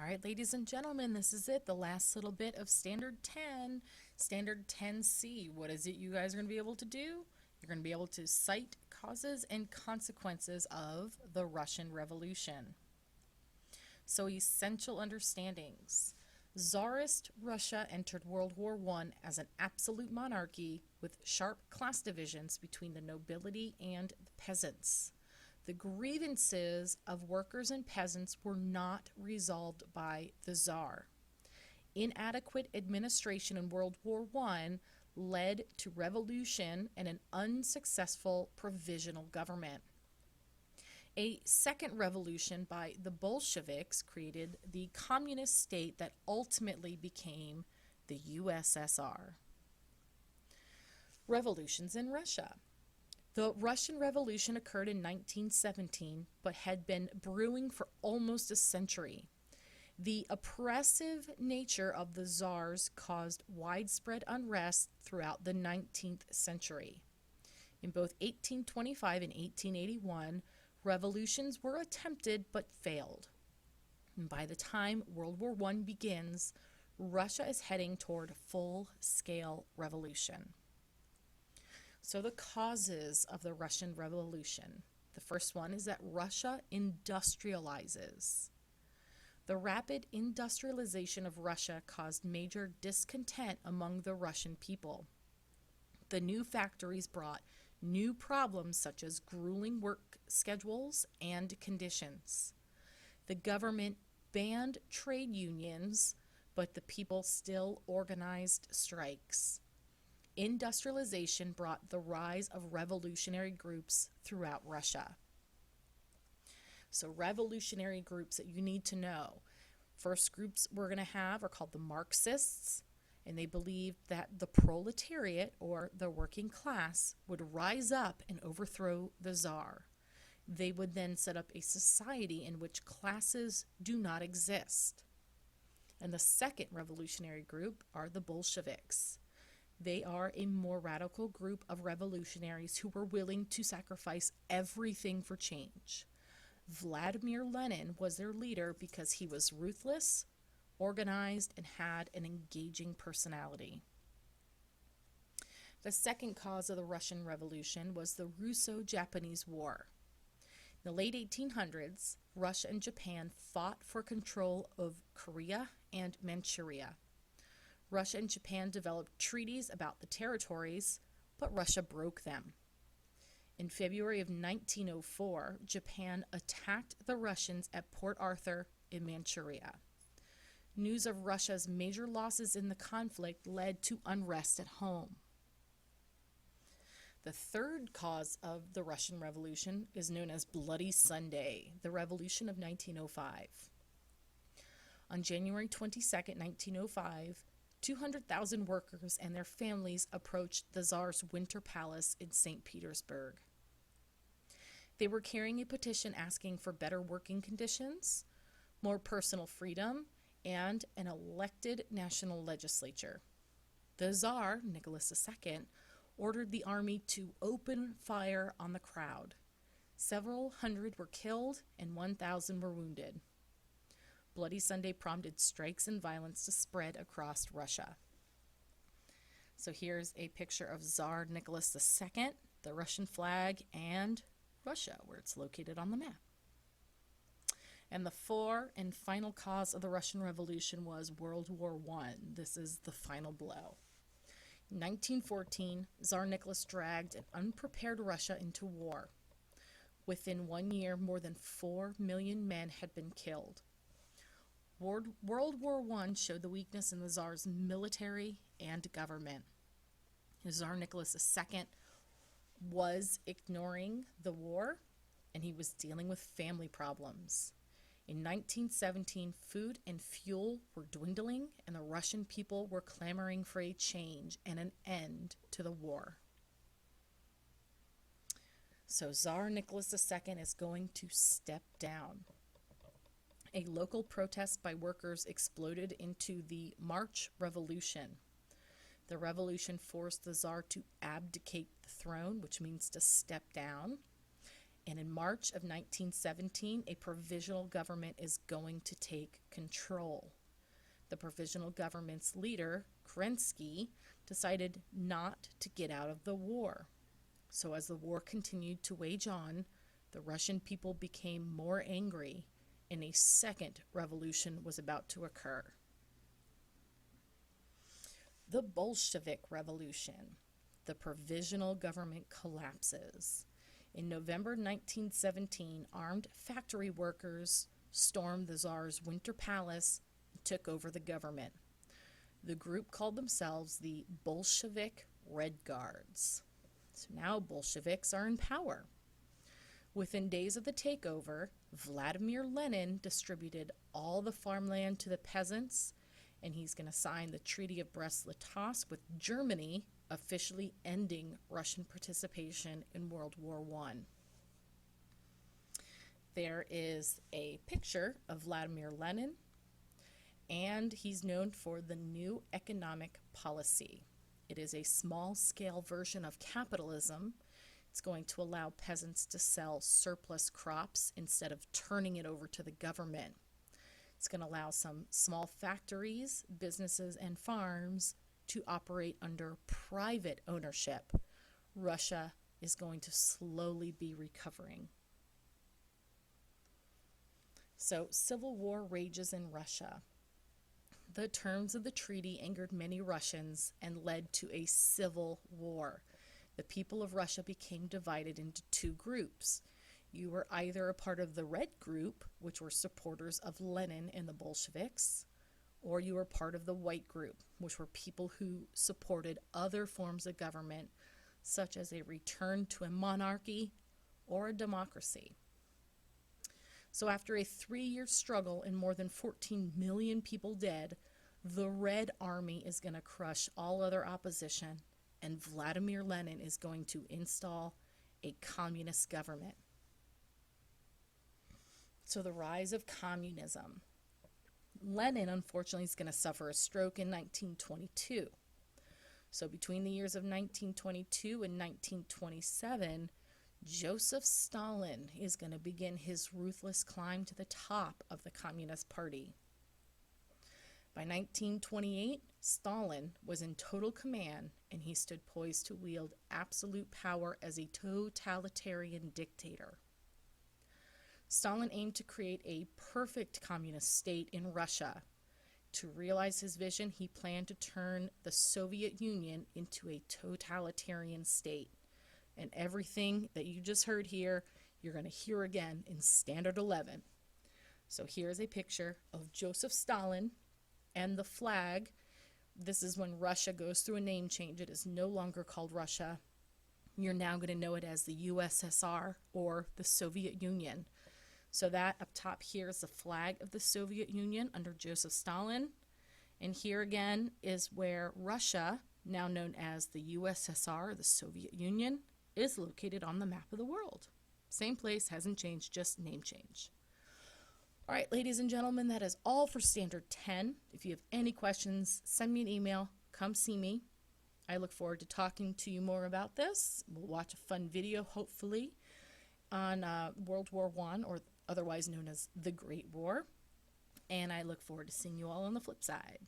right, ladies and gentlemen, this is it, the last little bit of Standard 10, Standard 10C. What is it you guys are going to be able to do? You're going to be able to cite causes and consequences of the Russian Revolution. So, essential understandings. Tsarist Russia entered World War I as an absolute monarchy with sharp class divisions between the nobility and the peasants. The grievances of workers and peasants were not resolved by the Tsar. Inadequate administration in World War I led to revolution and an unsuccessful provisional government. A second revolution by the Bolsheviks created the communist state that ultimately became the USSR. Revolutions in Russia. The Russian Revolution occurred in 1917, but had been brewing for almost a century. The oppressive nature of the czars caused widespread unrest throughout the 19th century. In both 1825 and 1881, revolutions were attempted but failed. And by the time World War I begins, Russia is heading toward full-scale revolution. So the causes of the Russian Revolution. The first one is that Russia industrializes. The rapid industrialization of Russia caused major discontent among the Russian people. The new factories brought new problems such as grueling work schedules and conditions. The government banned trade unions, but the people still organized strikes. Industrialization brought the rise of revolutionary groups throughout Russia. So revolutionary groups that you need to know. First groups we're going to have are called the Marxists, and they believed that the proletariat, or the working class, would rise up and overthrow the Tsar. They would then set up a society in which classes do not exist. And the second revolutionary group are the Bolsheviks. They are a more radical group of revolutionaries who were willing to sacrifice everything for change. Vladimir Lenin was their leader because he was ruthless, organized, and had an engaging personality. The second cause of the Russian Revolution was the Russo-Japanese War. In the late 1800s, Russia and Japan fought for control of Korea and Manchuria. Russia and Japan developed treaties about the territories, but Russia broke them. In February of 1904, Japan attacked the Russians at Port Arthur in Manchuria. News of Russia's major losses in the conflict led to unrest at home. The third cause of the Russian Revolution is known as Bloody Sunday, the Revolution of 1905. On January 22, 1905, 200,000 workers and their families approached the Tsar's Winter Palace in St. Petersburg. They were carrying a petition asking for better working conditions, more personal freedom, and an elected national legislature. The Tsar, Nicholas II, ordered the army to open fire on the crowd. Several hundred were killed and 1,000 were wounded. Bloody Sunday prompted strikes and violence to spread across Russia. So here's a picture of Tsar Nicholas II, the Russian flag, and Russia, where it's located on the map. And the fourth and final cause of the Russian Revolution was World War I. This is the final blow. In 1914, Tsar Nicholas dragged an unprepared Russia into war. Within 1 year, more than 4 million men had been killed. World War I showed the weakness in the Tsar's military and government. Tsar Nicholas II was ignoring the war, and he was dealing with family problems. In 1917, food and fuel were dwindling, and the Russian people were clamoring for a change and an end to the war. So Tsar Nicholas II is going to step down. A local protest by workers exploded into the March Revolution. The revolution forced the Tsar to abdicate the throne, which means to step down, And in March of 1917, a provisional government is going to take control. The provisional government's leader, Kerensky, decided not to get out of the war. So as the war continued to wage on, the Russian people became more angry, and a second revolution was about to occur. The Bolshevik Revolution. The provisional government collapses. In November 1917, armed factory workers stormed the Tsar's Winter Palace and took over the government. The group called themselves the Bolshevik Red Guards. So now Bolsheviks are in power. Within days of the takeover, Vladimir Lenin distributed all the farmland to the peasants, and he's going to sign the Treaty of Brest-Litovsk with Germany, officially ending Russian participation in World War I. There is a picture of Vladimir Lenin, and he's known for the New Economic Policy. It is a small-scale version of capitalism. It's going to allow peasants to sell surplus crops instead of turning it over to the government. It's going to allow some small factories, businesses, and farms to operate under private ownership. Russia is going to slowly be recovering. So, civil war rages in Russia. The terms of the treaty angered many Russians and led to a civil war. The people of Russia became divided into two groups. You were either a part of the Red Group, which were supporters of Lenin and the Bolsheviks, or you were part of the White Group, which were people who supported other forms of government, such as a return to a monarchy or a democracy. So after a 3-year struggle and more than 14 million people dead, the Red Army is going to crush all other opposition, and Vladimir Lenin is going to install a communist government. So the rise of communism. Lenin, unfortunately, is going to suffer a stroke in 1922. So between the years of 1922 and 1927, Joseph Stalin is going to begin his ruthless climb to the top of the Communist Party. By 1928, Stalin was in total command, and he stood poised to wield absolute power as a totalitarian dictator. Stalin aimed to create a perfect communist state in Russia. To realize his vision, he planned to turn the Soviet Union into a totalitarian state. And everything that you just heard here, you're going to hear again in Standard 11. So here's a picture of Joseph Stalin and the flag. This is when Russia goes through a name change. It is no longer called Russia. You're now going to know it as the USSR, or the Soviet Union. So that up top here is the flag of the Soviet Union under Joseph Stalin. And here again is where Russia, now known as the USSR, the Soviet Union, is located on the map of the world. Same place, hasn't changed, just name change. All right, ladies and gentlemen, that is all for Standard 10. If you have any questions, send me an email, come see me. I look forward to talking to you more about this. We'll watch a fun video, hopefully, on World War I, or otherwise known as the Great War. And I look forward to seeing you all on the flip side.